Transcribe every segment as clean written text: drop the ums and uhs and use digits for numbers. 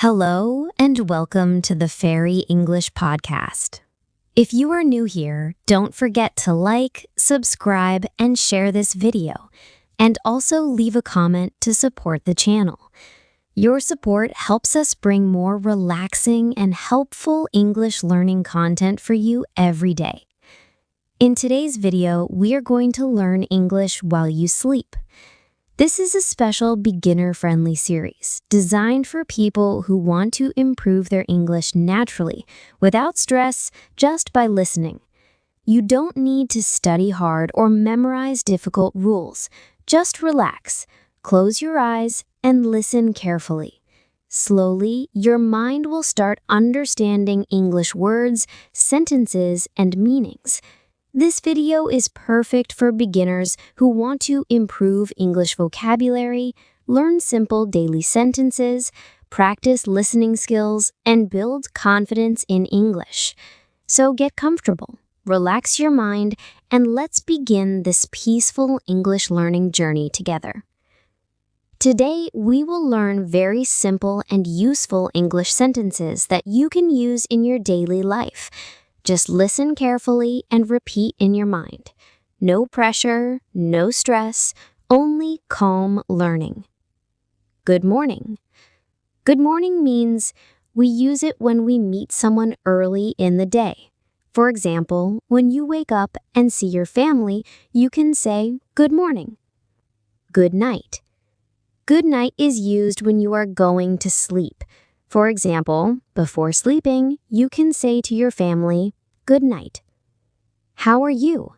Hello and welcome to the Fairy English Podcast. If you are new here, don't forget to like, subscribe, and share this video, and also leave a comment to support the channel. Your support helps us bring more relaxing and helpful English learning content for you every day. In today's video, we are going to learn English while you sleep. This is a special beginner-friendly series designed for people who want to improve their English naturally, without stress, just by listening. You don't need to study hard or memorize difficult rules. Just relax, close your eyes, and listen carefully. Slowly, your mind will start understanding English words, sentences, and meanings. This video is perfect for beginners who want to improve English vocabulary, learn simple daily sentences, practice listening skills, and build confidence in English. So get comfortable, relax your mind, and let's begin this peaceful English learning journey together. Today, we will learn very simple and useful English sentences that you can use in your daily life. Just listen carefully and repeat in your mind. No pressure, no stress, only calm learning. Good morning. Good morning means we use it when we meet someone early in the day. For example, when you wake up and see your family, you can say good morning. Good night. Good night is used when you are going to sleep. For example, before sleeping, you can say to your family, good night. How are you?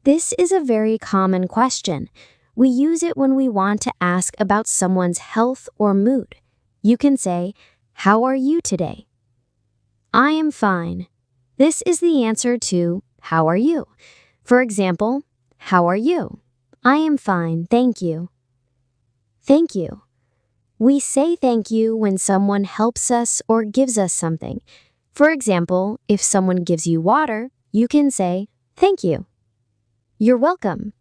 This is a very common question. We use it when we want to ask about someone's health or mood. You can say, how are you today? I am fine. This is the answer to, how are you? For example, how are you? I am fine, thank you. Thank you. We say thank you when someone helps us or gives us something. For example, if someone gives you water, you can say, thank you. You're welcome.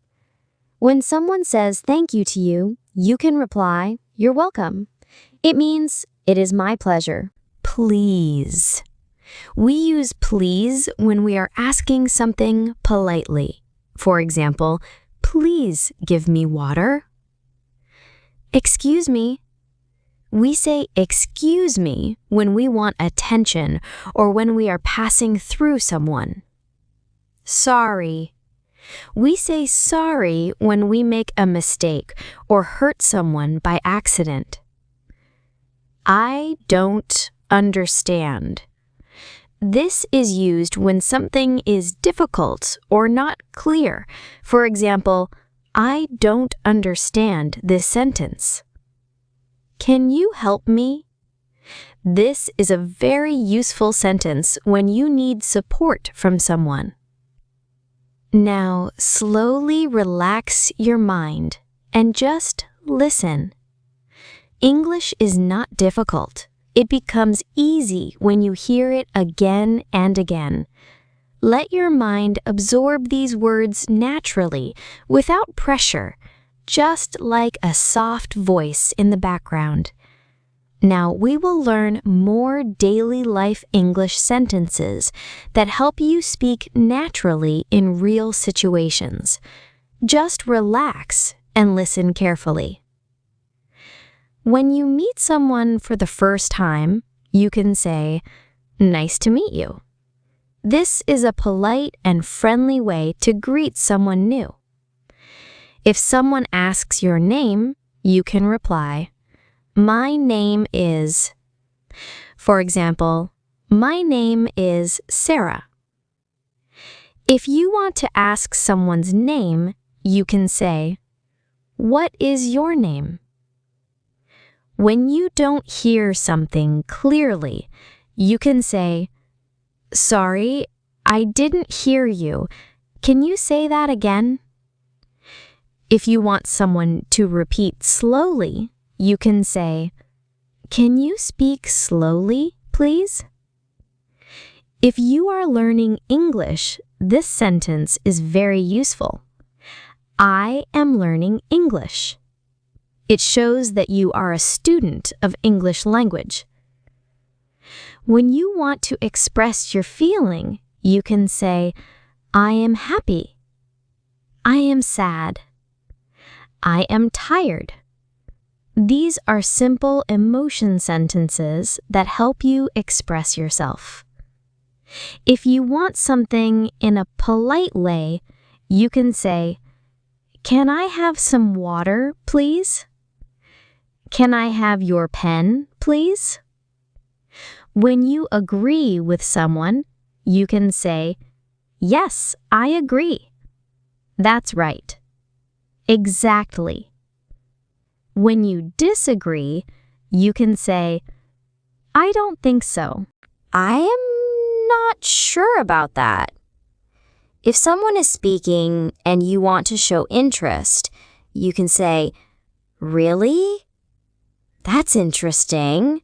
When someone says thank you to you, you can reply, you're welcome. It means, it is my pleasure. Please. We use please when we are asking something politely. For example, please give me water. Excuse me. We say excuse me when we want attention or when we are passing through someone. Sorry. We say sorry when we make a mistake or hurt someone by accident. I don't understand. This is used when something is difficult or not clear. For example, I don't understand this sentence. Can you help me? This is a very useful sentence when you need support from someone. Now, slowly relax your mind and just listen. English is not difficult. It becomes easy when you hear it again and again. Let your mind absorb these words naturally, without pressure, just like a soft voice in the background. Now we will learn more daily life English sentences that help you speak naturally in real situations. Just relax and listen carefully. When you meet someone for the first time, you can say, nice to meet you. This is a polite and friendly way to greet someone new. If someone asks your name, you can reply, my name is. For example, my name is Sarah. If you want to ask someone's name, you can say, what is your name? When you don't hear something clearly, you can say, sorry, I didn't hear you. Can you say that again? If you want someone to repeat slowly, you can say, can you speak slowly, please? If you are learning English, this sentence is very useful. I am learning English. It shows that you are a student of English language. When you want to express your feeling, you can say, I am happy. I am sad. I am tired. These are simple emotion sentences that help you express yourself. If you want something in a polite way, you can say, Can I have some water, please? Can I have your pen, please? When you agree with someone, you can say, Yes, I agree. That's right. Exactly. When you disagree, you can say, I don't think so. I am not sure about that. If someone is speaking and you want to show interest, you can say, Really? That's interesting.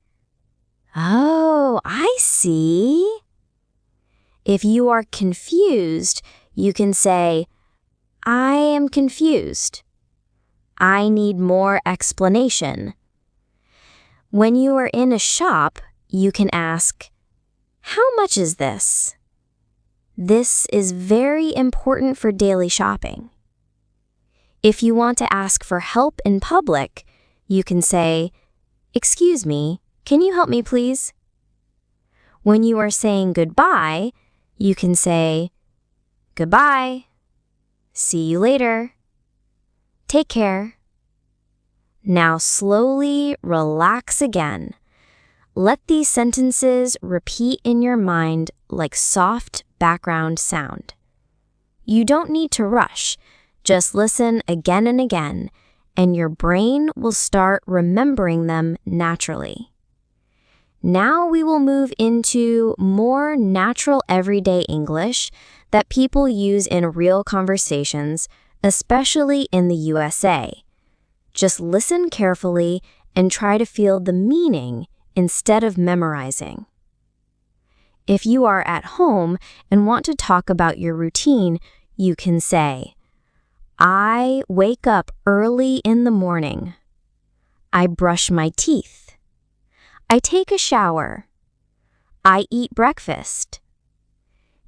Oh, I see. If you are confused, you can say, I am confused. I need more explanation. When you are in a shop, you can ask, How much is this? This is very important for daily shopping. If you want to ask for help in public, you can say, Excuse me, can you help me please? When you are saying goodbye, you can say, Goodbye. See you later. Take care. Now slowly relax again. Let these sentences repeat in your mind like soft background sound. You don't need to rush. Just listen again and again, and your brain will start remembering them naturally. Now we will move into more natural everyday English that people use in real conversations, especially in the USA. Just listen carefully and try to feel the meaning instead of memorizing. If you are at home and want to talk about your routine, you can say, I wake up early in the morning. I brush my teeth. I take a shower. I eat breakfast.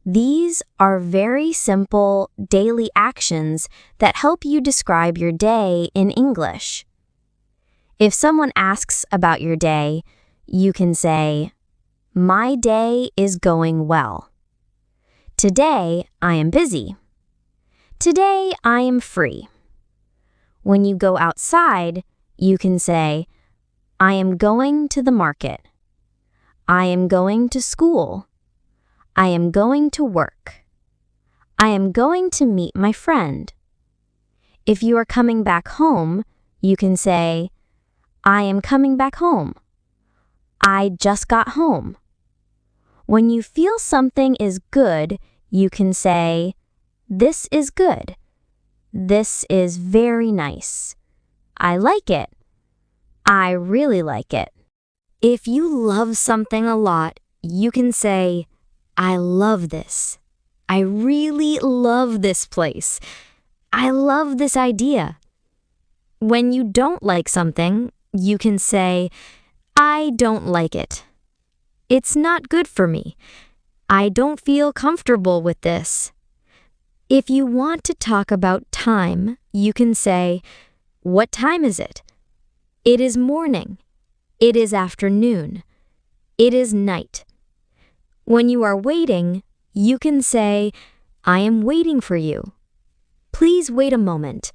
These are very simple daily actions that help you describe your day in English. If someone asks about your day, you can say, My day is going well. Today, I am busy. Today, I am free. When you go outside, you can say, I am going to the market. I am going to school. I am going to work. I am going to meet my friend. If you are coming back home, you can say, I am coming back home. I just got home. When you feel something is good, you can say, This is good. This is very nice. I like it. I really like it. If you love something a lot, you can say, I love this. I really love this place. I love this idea. When you don't like something, you can say, I don't like it. It's not good for me. I don't feel comfortable with this. If you want to talk about time, you can say, What time is it? It is morning. It is afternoon. It is night. When you are waiting, you can say, I am waiting for you. Please wait a moment.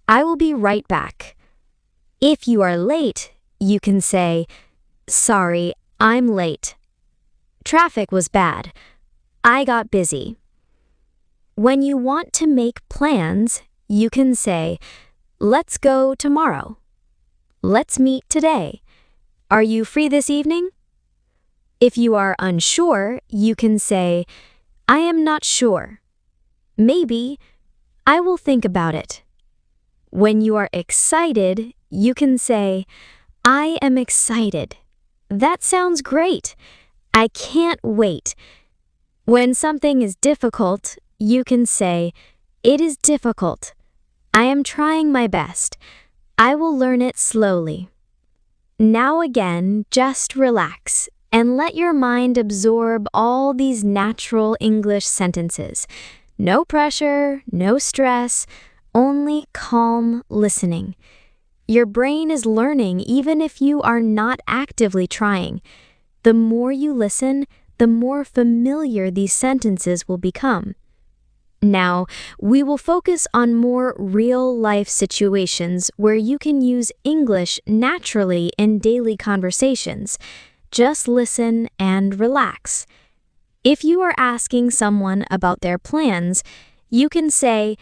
I will be right back. If you are late, you can say, Sorry, I'm late. Traffic was bad. I got busy. When you want to make plans, you can say, Let's go tomorrow. Let's meet today. Are you free this evening? If you are unsure, you can say, I am not sure. Maybe. I will think about it. When you are excited, you can say, I am excited. That sounds great. I can't wait. When something is difficult, you can say, It is difficult. I am trying my best. I will learn it slowly. Now again, just relax and let your mind absorb all these natural English sentences. No pressure, no stress, only calm listening. Your brain is learning even if you are not actively trying. The more you listen, the more familiar these sentences will become. Now, we will focus on more real-life situations where you can use English naturally in daily conversations. Just listen and relax. If you are asking someone about their plans, you can say,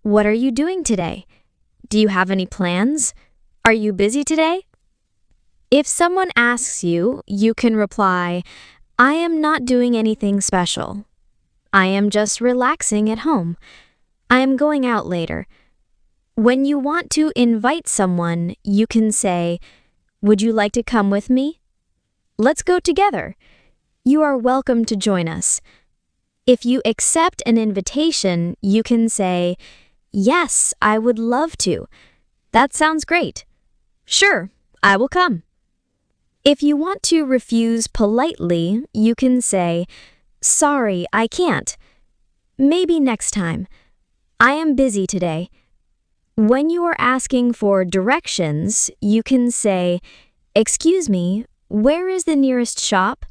"What are you doing today? Do you have any plans? Are you busy today?" If someone asks you, you can reply, "I am not doing anything special. I am just relaxing at home. I am going out later." When you want to invite someone, you can say, "Would you like to come with me? Let's go together. You are welcome to join us." If you accept an invitation, you can say, "Yes, I would love to. That sounds great. Sure, I will come." If you want to refuse politely, you can say, "Sorry, I can't. Maybe next time. I am busy today." When you are asking for directions, you can say, "Excuse me, where is the nearest shop?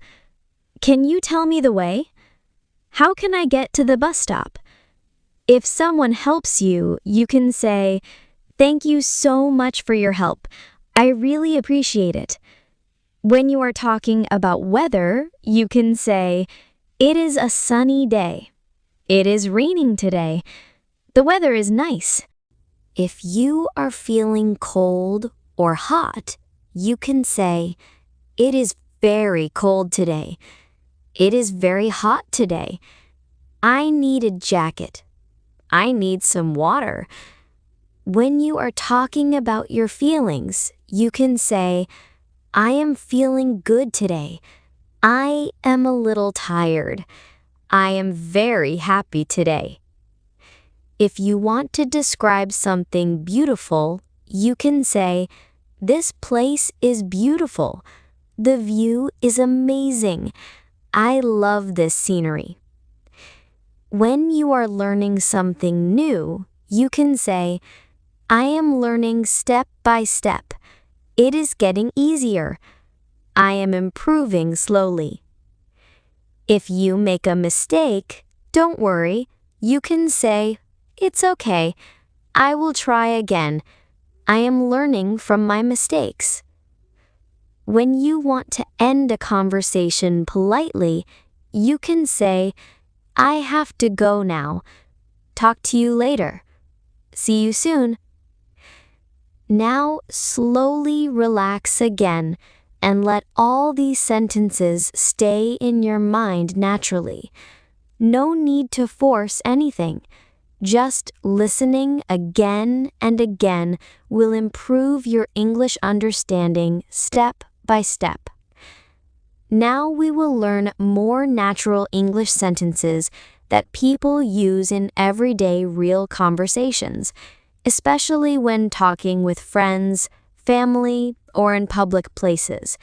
Can you tell me the way? How can I get to the bus stop?" If someone helps you, you can say, "Thank you so much for your help. I really appreciate it." When you are talking about weather, you can say, "It is a sunny day. It is raining today. The weather is nice." If you are feeling cold or hot, you can say, "It is very cold today. It is very hot today. I need a jacket. I need some water." When you are talking about your feelings, you can say, "I am feeling good today. I am a little tired. I am very happy today." If you want to describe something beautiful, you can say, "This place is beautiful. The view is amazing. I love this scenery." When you are learning something new, you can say, "I am learning step by step. It is getting easier. I am improving slowly." If you make a mistake, don't worry. You can say, "It's okay. I will try again. I am learning from my mistakes." When you want to end a conversation politely, you can say, "I have to go now. Talk to you later. See you soon." Now slowly relax again and let all these sentences stay in your mind naturally. No need to force anything. Just listening again and again will improve your English understanding step by step. Now we will learn more natural English sentences that people use in everyday real conversations, especially when talking with friends, family, or in public places.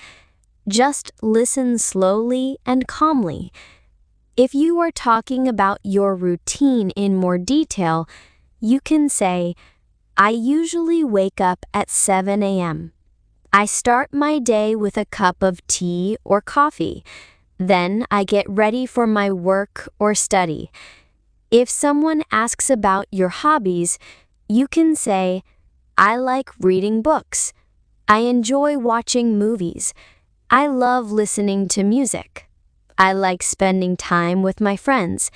Just listen slowly and calmly. If you are talking about your routine in more detail, you can say, "I usually wake up at 7 a.m. I start my day with a cup of tea or coffee. Then I get ready for my work or study." If someone asks about your hobbies, you can say, "I like reading books. I enjoy watching movies. I love listening to music. I like spending time with my friends."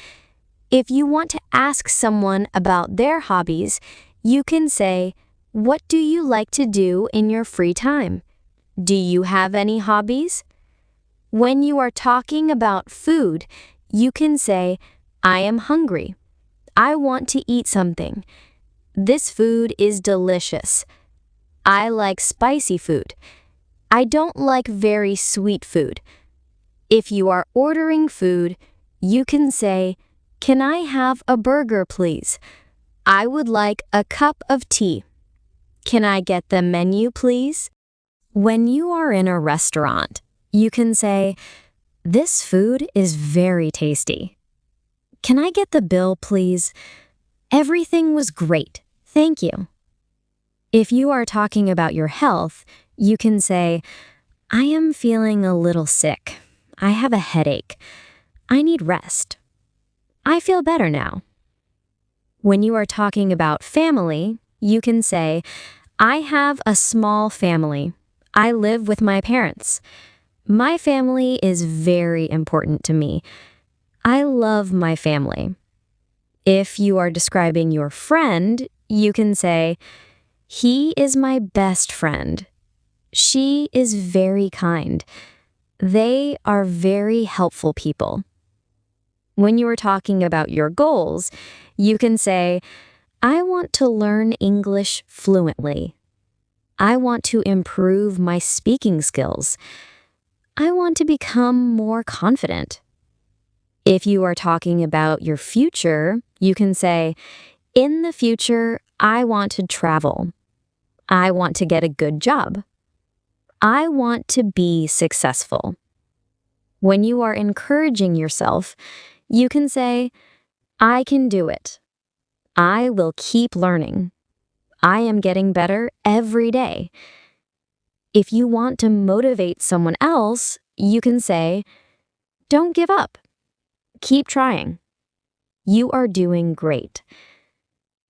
If you want to ask someone about their hobbies, you can say, "What do you like to do in your free time? Do you have any hobbies?" When you are talking about food, you can say, "I am hungry. I want to eat something. This food is delicious. I like spicy food. I don't like very sweet food." If you are ordering food, you can say, "Can I have a burger, please? I would like a cup of tea. Can I get the menu, please?" When you are in a restaurant, you can say, "This food is very tasty. Can I get the bill, please? Everything was great. Thank you." If you are talking about your health, you can say, "I am feeling a little sick. I have a headache. I need rest. I feel better now." When you are talking about family, you can say, "I have a small family. I live with my parents. My family is very important to me. I love my family." If you are describing your friend, you can say, "He is my best friend. She is very kind. They are very helpful people." When you are talking about your goals, you can say, "I want to learn English fluently. I want to improve my speaking skills. I want to become more confident." If you are talking about your future, you can say, "In the future, I want to travel. I want to get a good job. I want to be successful." When you are encouraging yourself, you can say, "I can do it. I will keep learning. I am getting better every day." If you want to motivate someone else, you can say, "Don't give up. Keep trying. You are doing great."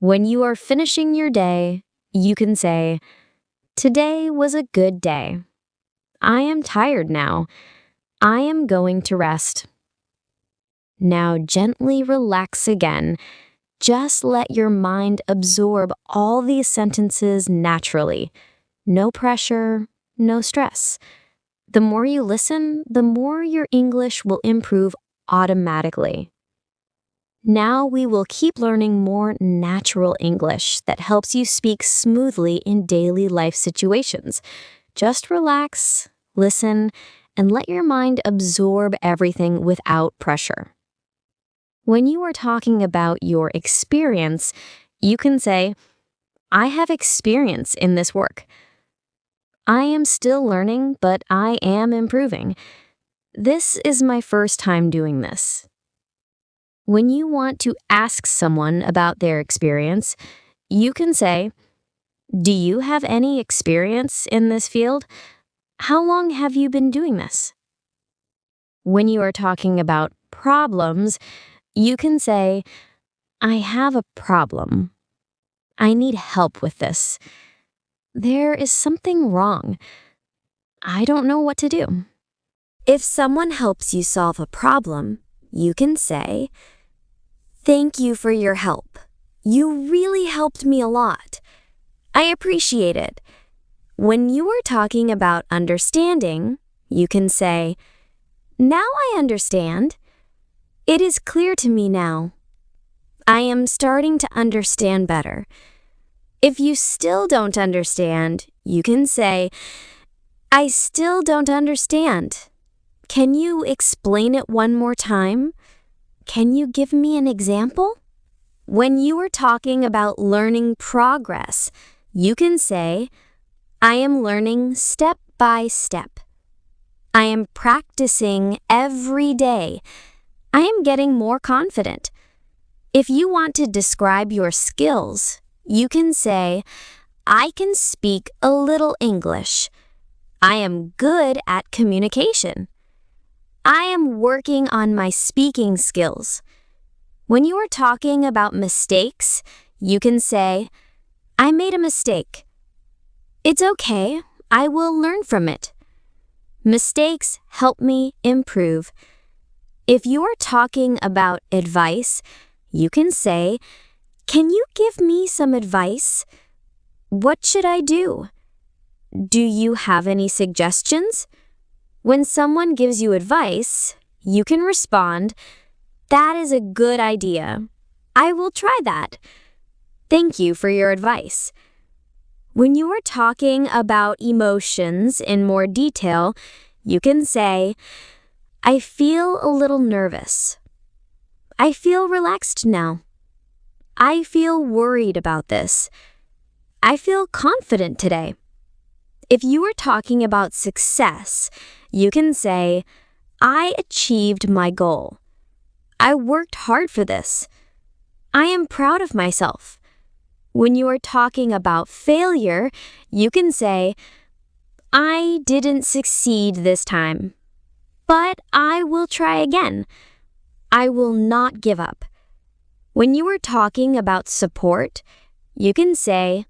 When you are finishing your day, you can say, "Today was a good day. I am tired now. I am going to rest." Now gently relax again. Just let your mind absorb all these sentences naturally. No pressure, no stress. The more you listen, the more your English will improve automatically. Now we will keep learning more natural English that helps you speak smoothly in daily life situations. Just relax, listen, and let your mind absorb everything without pressure. When you are talking about your experience, you can say, "I have experience in this work. I am still learning, but I am improving. This is my first time doing this." When you want to ask someone about their experience, you can say, "Do you have any experience in this field? How long have you been doing this?" When you are talking about problems, you can say, "I have a problem. I need help with this. There is something wrong. I don't know what to do." If someone helps you solve a problem, you can say, "Thank you for your help. You really helped me a lot. I appreciate it." When you are talking about understanding, you can say, "Now I understand. It is clear to me now. I am starting to understand better." If you still don't understand, you can say, "I still don't understand. Can you explain it one more time? Can you give me an example?" When you are talking about learning progress, you can say, "I am learning step by step. I am practicing every day. I am getting more confident." If you want to describe your skills, you can say, "I can speak a little English. I am good at communication. I am working on my speaking skills." When you are talking about mistakes, you can say, "I made a mistake. It's okay. I will learn from it." Mistakes help me improve. If you are talking about advice, you can say, "Can you give me some advice? What should I do? Do you have any suggestions?" When someone gives you advice, you can respond, "That is a good idea. I will try that. Thank you for your advice." When you are talking about emotions in more detail, you can say, "I feel a little nervous. I feel relaxed now. I feel worried about this. I feel confident today. If you are talking about success, you can say, I achieved my goal. I worked hard for this. I am proud of myself. When you are talking about failure, you can say, I didn't succeed this time, but I will try again. I will not give up. When you are talking about support, you can say,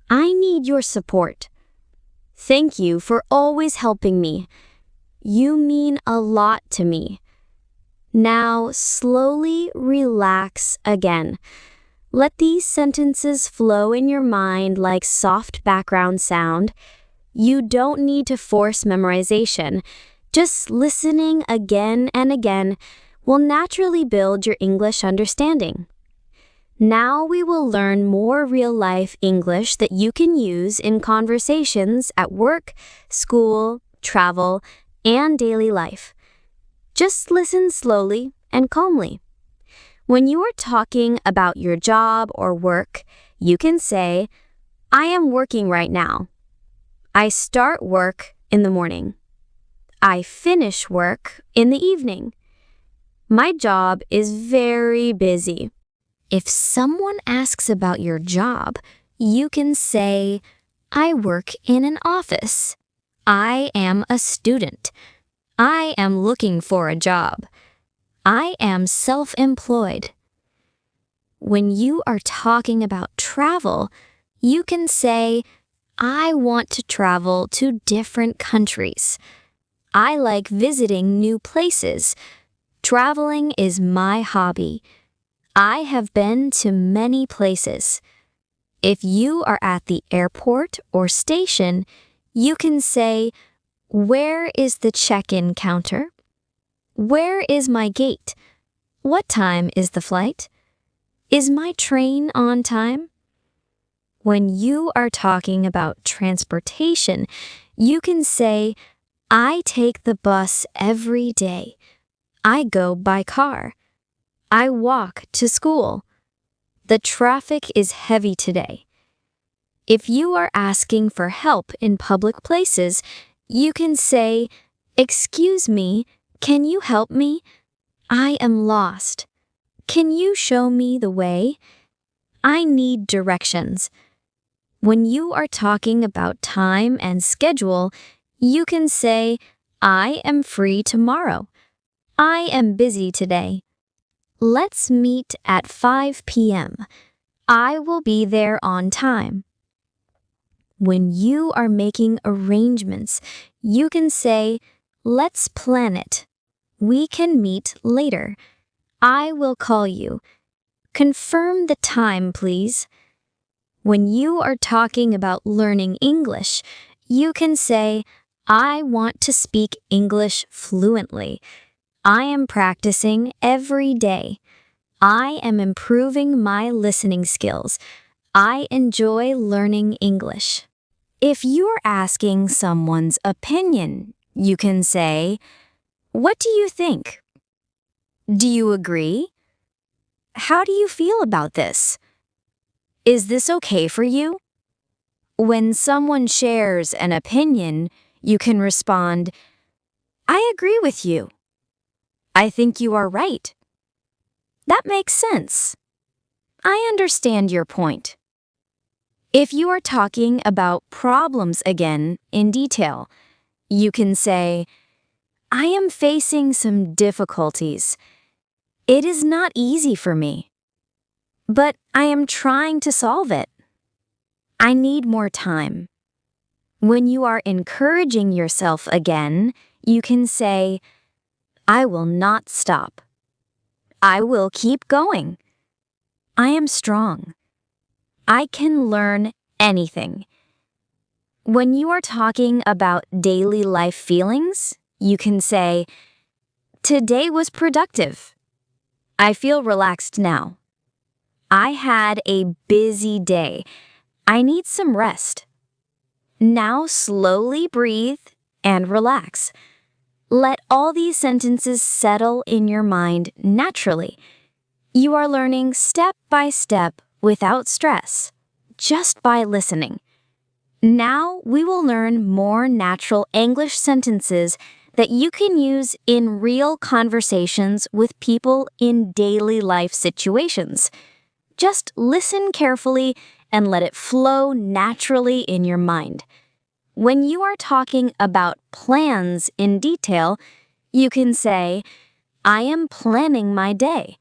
I need your support. Thank you for always helping me. You mean a lot to me. Now slowly relax again. Let these sentences flow in your mind like soft background sound. You don't need to force memorization. Just listening again and again will naturally build your English understanding. Now we will learn more real-life English that you can use in conversations at work, school, travel, and daily life. Just listen slowly and calmly. When you are talking about your job or work, you can say, I am working right now. I start work in the morning. I finish work in the evening. My job is very busy. If someone asks about your job, you can say, I work in an office. I am a student. I am looking for a job. I am self-employed. When you are talking about travel, you can say, I want to travel to different countries. I like visiting new places. Traveling is my hobby. I have been to many places. If you are at the airport or station, you can say, where is the check-in counter? Where is my gate? What time is the flight? Is my train on time? When you are talking about transportation, you can say, I take the bus every day. I go by car. I walk to school. The traffic is heavy today. If you are asking for help in public places, you can say, excuse me, can you help me? I am lost. Can you show me the way? I need directions. When you are talking about time and schedule, you can say, I am free tomorrow. I am busy today. Let's meet at 5 p.m. I will be there on time. When you are making arrangements, you can say, let's plan it. We can meet later. I will call you. Confirm the time, please. When you are talking about learning English, you can say, I want to speak English fluently. I am practicing every day. I am improving my listening skills. I enjoy learning English. If you are asking someone's opinion, you can say, what do you think? Do you agree? How do you feel about this? Is this okay for you? When someone shares an opinion, you can respond, I agree with you. I think you are right. That makes sense. I understand your point. If you are talking about problems again in detail, you can say, I am facing some difficulties. It is not easy for me, but I am trying to solve it. I need more time. When you are encouraging yourself again, you can say, I will not stop. I will keep going. I am strong. I can learn anything. When you are talking about daily life feelings, you can say, today was productive. I feel relaxed now. I had a busy day. I need some rest. Now slowly breathe and relax. Let all these sentences settle in your mind naturally. You are learning step by step without stress, just by listening. Now we will learn more natural English sentences that you can use in real conversations with people in daily life situations. Just listen carefully and let it flow naturally in your mind. When you are talking about plans in detail, you can say, I am planning my day.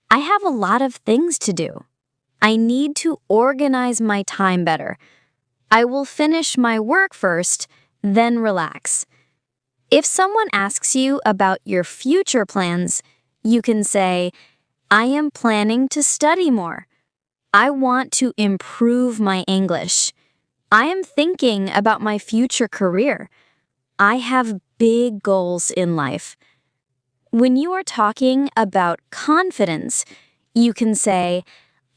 I have a lot of things to do. I need to organize my time better. I will finish my work first, then relax. If someone asks you about your future plans, you can say, I am planning to study more. I want to improve my English. I am thinking about my future career. I have big goals in life. When you are talking about confidence, you can say,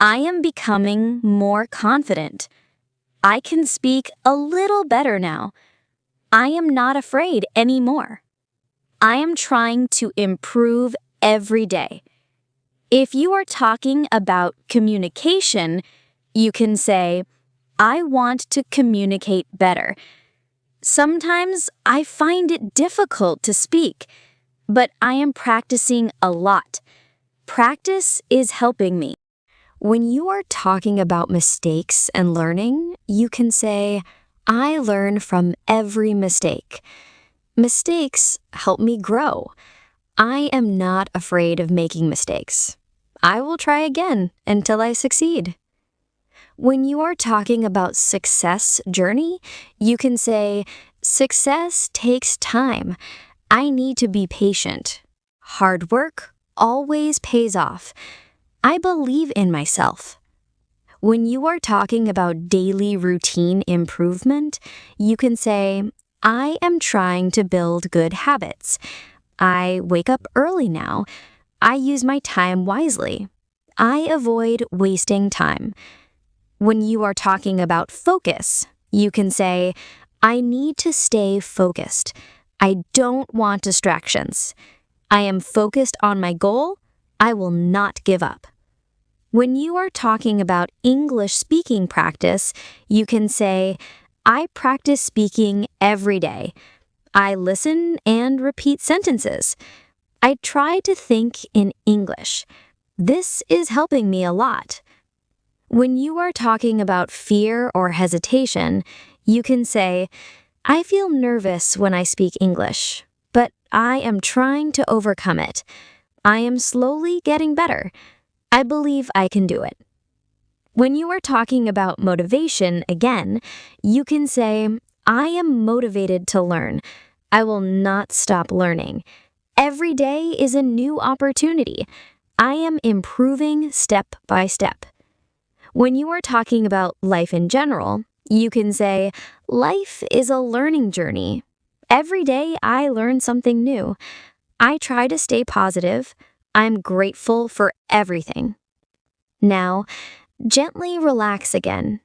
I am becoming more confident. I can speak a little better now. I am not afraid anymore. I am trying to improve every day. If you are talking about communication, you can say, I want to communicate better. Sometimes I find it difficult to speak, but I am practicing a lot. Practice is helping me. When you are talking about mistakes and learning, you can say, I learn from every mistake. Mistakes help me grow. I am not afraid of making mistakes. I will try again until I succeed. When you are talking about success journey, you can say, success takes time. I need to be patient. Hard work always pays off. I believe in myself. When you are talking about daily routine improvement, you can say, I am trying to build good habits. I wake up early now. I use my time wisely. I avoid wasting time. When you are talking about focus, you can say, I need to stay focused. I don't want distractions. I am focused on my goal. I will not give up. When you are talking about English speaking practice, you can say, I practice speaking every day. I listen and repeat sentences. I try to think in English. This is helping me a lot. When you are talking about fear or hesitation, you can say, I feel nervous when I speak English, but I am trying to overcome it. I am slowly getting better. I believe I can do it. When you are talking about motivation again, you can say, I am motivated to learn. I will not stop learning. Every day is a new opportunity. I am improving step by step. When you are talking about life in general, you can say, life is a learning journey. Every day I learn something new. I try to stay positive. I'm grateful for everything. Now, gently relax again.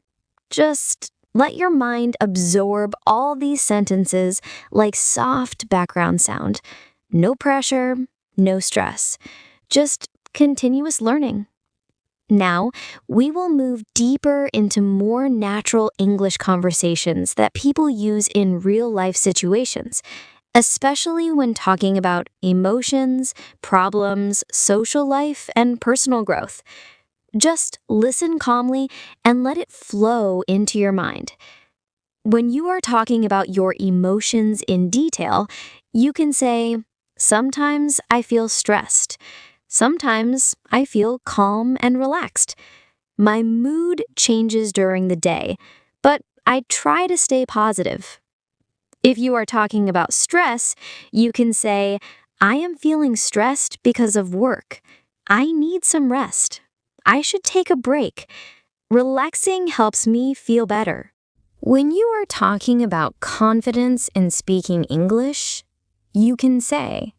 Just let your mind absorb all these sentences like soft background sound. No pressure, no stress. Just continuous learning. Now, we will move deeper into more natural English conversations that people use in real-life situations, especially when talking about emotions, problems, social life, and personal growth. Just listen calmly and let it flow into your mind. When you are talking about your emotions in detail, you can say, sometimes I feel stressed. Sometimes I feel calm and relaxed. My mood changes during the day, but I try to stay positive. If you are talking about stress, you can say, I am feeling stressed because of work. I need some rest. I should take a break. Relaxing helps me feel better. When you are talking about confidence in speaking English, you can say,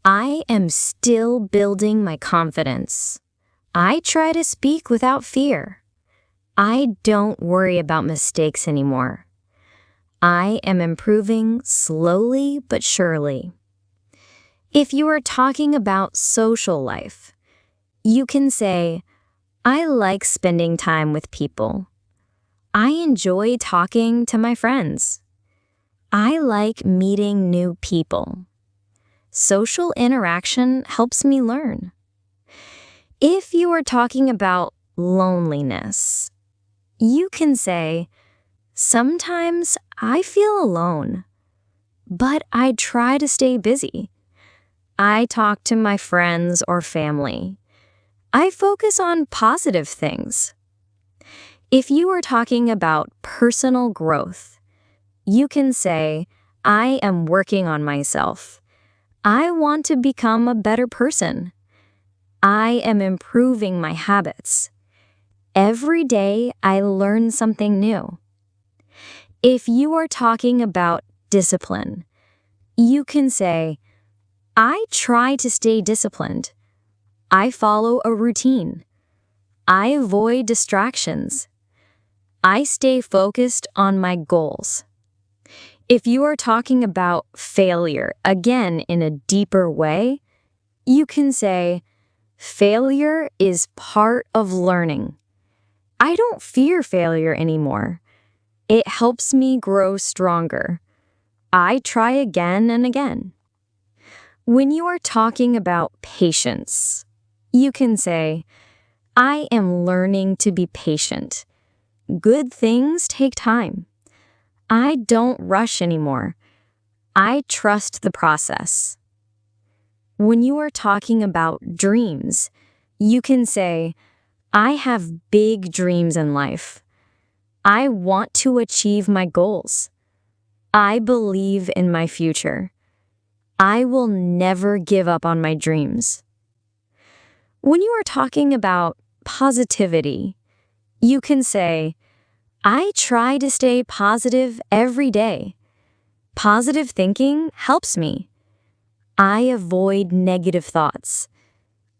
I am still building my confidence. I try to speak without fear. I don't worry about mistakes anymore. I am improving slowly but surely. If you are talking about social life, you can say, I like spending time with people. I enjoy talking to my friends. I like meeting new people. Social interaction helps me learn. If you are talking about loneliness, you can say, sometimes I feel alone, but I try to stay busy. I talk to my friends or family. I focus on positive things. If you are talking about personal growth, you can say, I am working on myself. I want to become a better person. I am improving my habits. Every day I learn something new. If you are talking about discipline, you can say, I try to stay disciplined. I follow a routine. I avoid distractions. I stay focused on my goals. If you are talking about failure, again in a deeper way, you can say, failure is part of learning. I don't fear failure anymore. It helps me grow stronger. I try again and again. When you are talking about patience, you can say, I am learning to be patient. Good things take time. I don't rush anymore. I trust the process. When you are talking about dreams, you can say, I have big dreams in life. I want to achieve my goals. I believe in my future. I will never give up on my dreams. When you are talking about positivity, you can say, I try to stay positive every day. Positive thinking helps me. I avoid negative thoughts.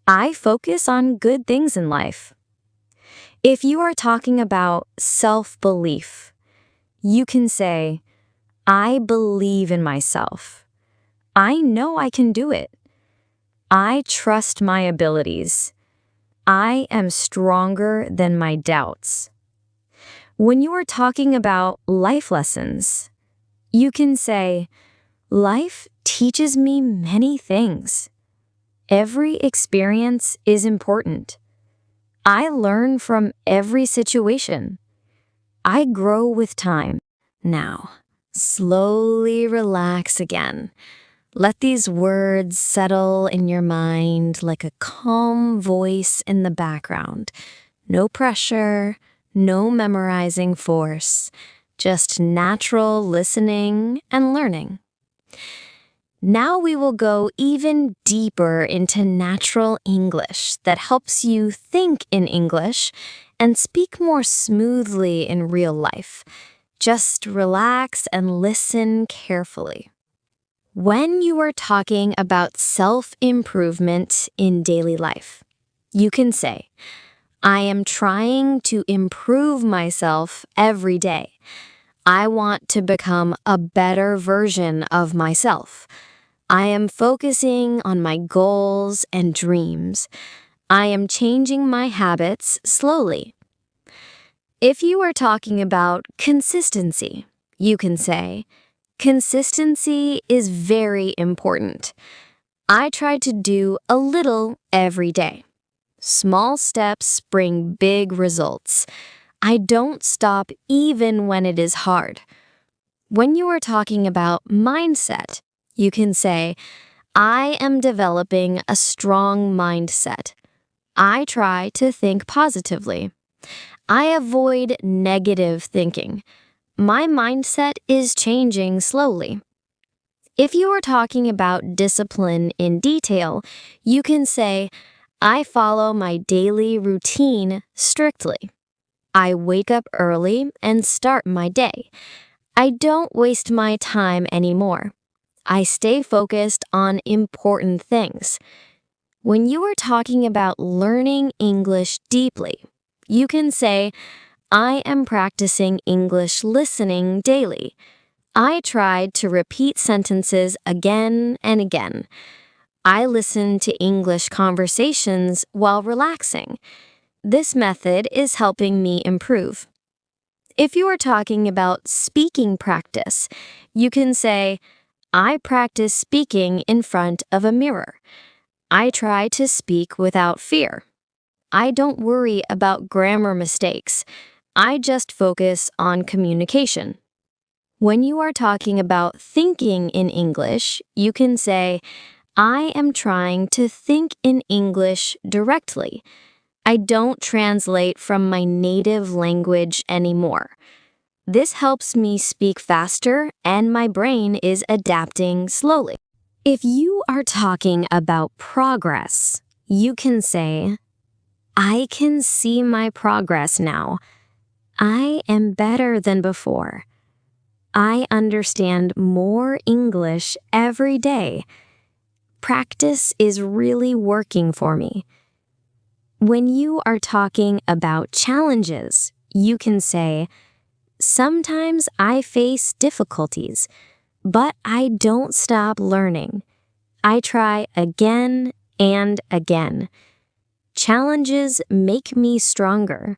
I focus on good things in life. If you are talking about self-belief, you can say, I believe in myself. I know I can do it. I trust my abilities. I am stronger than my doubts. When you are talking about life lessons, you can say, life teaches me many things. Every experience is important. I learn from every situation. I grow with time. Now, slowly relax again. Let these words settle in your mind like a calm voice in the background. No pressure, no memorizing force, just natural listening and learning. Now we will go even deeper into natural English that helps you think in English and speak more smoothly in real life. Just relax and listen carefully. When you are talking about self-improvement in daily life, you can say, I am trying to improve myself every day. I want to become a better version of myself. I am focusing on my goals and dreams. I am changing my habits slowly. If you are talking about consistency, you can say, consistency is very important. I try to do a little every day. Small steps bring big results. I don't stop even when it is hard. When you are talking about mindset, you can say, I am developing a strong mindset. I try to think positively. I avoid negative thinking. My mindset is changing slowly. If you are talking about discipline in detail, you can say, I follow my daily routine strictly. I wake up early and start my day. I don't waste my time anymore. I stay focused on important things. When you are talking about learning English deeply, you can say, I am practicing English listening daily. I tried to repeat sentences again and again. I listen to English conversations while relaxing. This method is helping me improve. If you are talking about speaking practice, you can say, I practice speaking in front of a mirror. I try to speak without fear. I don't worry about grammar mistakes. I just focus on communication. When you are talking about thinking in English, you can say, I am trying to think in English directly. I don't translate from my native language anymore. This helps me speak faster and my brain is adapting slowly. If you are talking about progress, you can say, I can see my progress now. I am better than before. I understand more English every day. Practice is really working for me. When you are talking about challenges, you can say, sometimes I face difficulties, but I don't stop learning. I try again and again. Challenges make me stronger.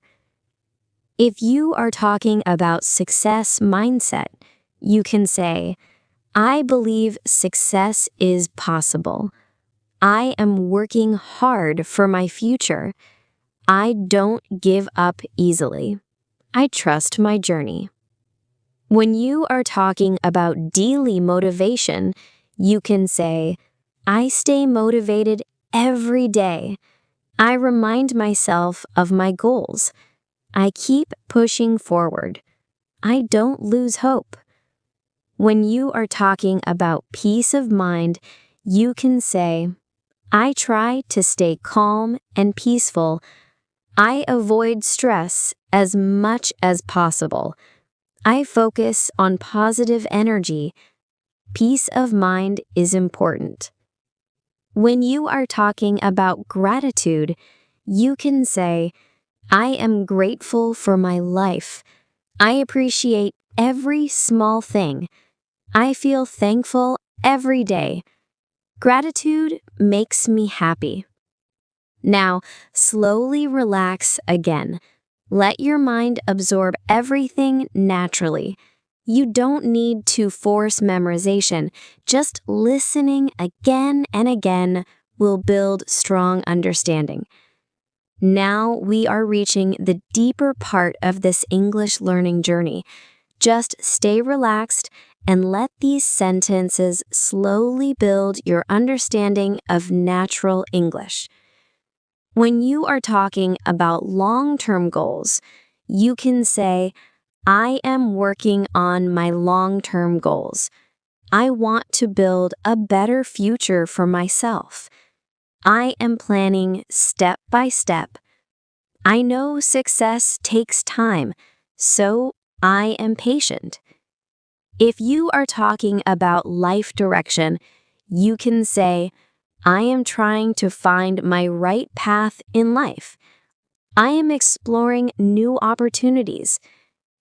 If you are talking about success mindset, you can say, I believe success is possible. I am working hard for my future. I don't give up easily. I trust my journey. When you are talking about daily motivation, you can say, I stay motivated every day. I remind myself of my goals. I keep pushing forward. I don't lose hope. When you are talking about peace of mind, you can say, I try to stay calm and peaceful. I avoid stress as much as possible. I focus on positive energy. Peace of mind is important. When you are talking about gratitude, you can say, I am grateful for my life. I appreciate every small thing. I feel thankful every day. Gratitude makes me happy. Now, slowly relax again. Let your mind absorb everything naturally. You don't need to force memorization. Just listening again and again will build strong understanding. Now we are reaching the deeper part of this English learning journey. Just stay relaxed and let these sentences slowly build your understanding of natural English. When you are talking about long-term goals, you can say, I am working on my long-term goals. I want to build a better future for myself. I am planning step by step. I know success takes time, so I am patient. If you are talking about life direction, you can say, I am trying to find my right path in life. I am exploring new opportunities.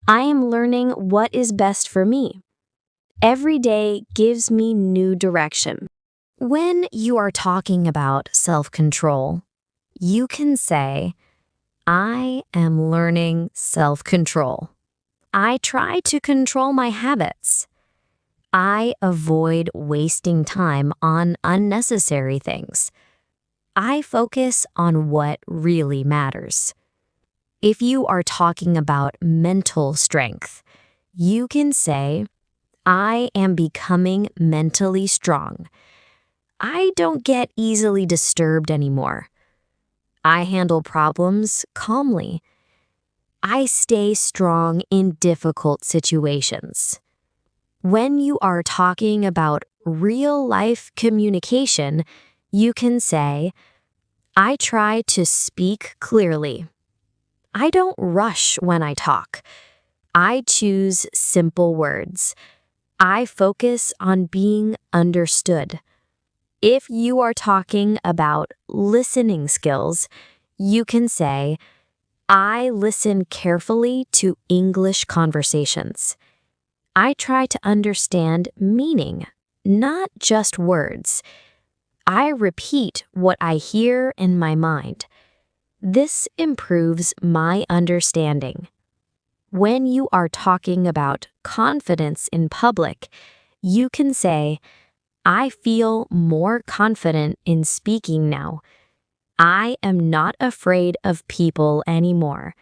I am learning what is best for me. Every day gives me new direction. When you are talking about self-control, you can say, I am learning self-control. I try to control my habits. I avoid wasting time on unnecessary things. I focus on what really matters. If you are talking about mental strength, you can say, I am becoming mentally strong. I don't get easily disturbed anymore. I handle problems calmly. I stay strong in difficult situations. When you are talking about real-life communication, you can say, I try to speak clearly. I don't rush when I talk. I choose simple words. I focus on being understood. If you are talking about listening skills, you can say, I listen carefully to English conversations. I try to understand meaning, not just words. I repeat what I hear in my mind. This improves my understanding. When you are talking about confidence in public, you can say, I feel more confident in speaking now. I am not afraid of people anymore.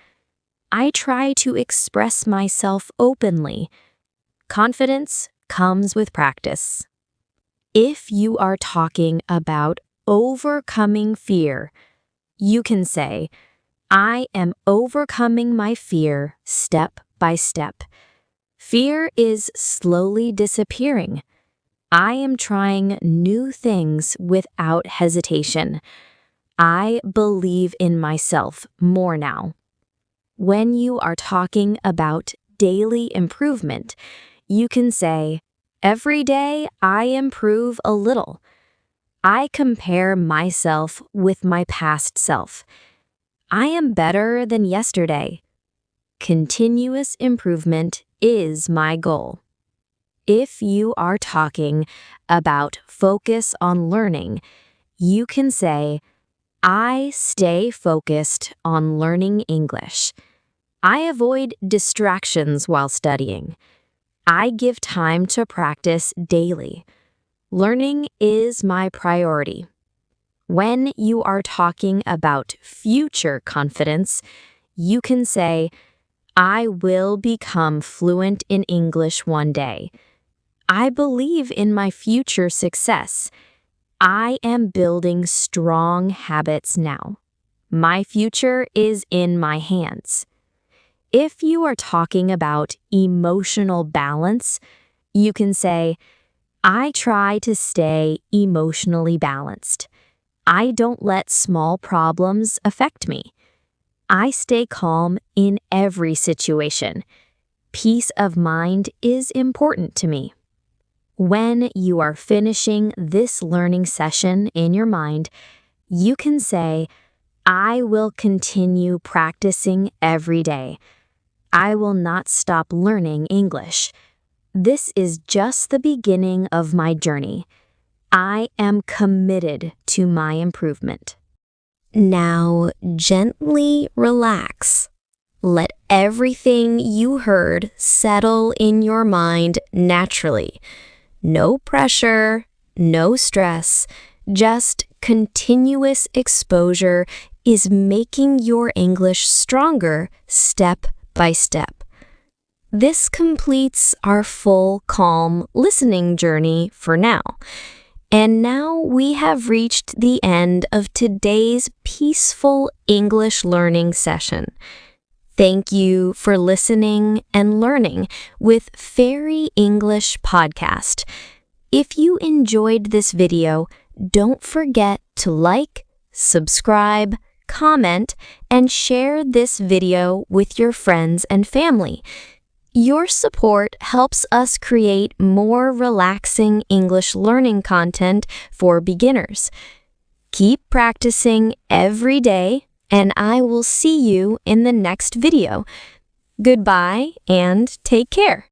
I try to express myself openly. Confidence comes with practice. If you are talking about overcoming fear, you can say, I am overcoming my fear step by step. Fear is slowly disappearing. I am trying new things without hesitation. I believe in myself more now. When you are talking about daily improvement, you can say, every day I improve a little. I compare myself with my past self. I am better than yesterday. Continuous improvement is my goal. If you are talking about focus on learning, you can say, I stay focused on learning English. I avoid distractions while studying. I give time to practice daily. Learning is my priority. When you are talking about future confidence, you can say, I will become fluent in English one day. I believe in my future success. I am building strong habits now. My future is in my hands. If you are talking about emotional balance, you can say, I try to stay emotionally balanced. I don't let small problems affect me. I stay calm in every situation. Peace of mind is important to me. When you are finishing this learning session in your mind, you can say, I will continue practicing every day. I will not stop learning English. This is just the beginning of my journey. I am committed to my improvement. Now, gently relax. Let everything you heard settle in your mind naturally. No pressure, no stress, just continuous exposure is making your English stronger step by step. This completes our full, calm listening journey for now. And now we have reached the end of today's peaceful English learning session. Thank you for listening and learning with Fairy English Podcast. If you enjoyed this video, don't forget to like, subscribe, comment, and share this video with your friends and family. Your support helps us create more relaxing English learning content for beginners. Keep practicing every day, and I will see you in the next video. Goodbye and take care.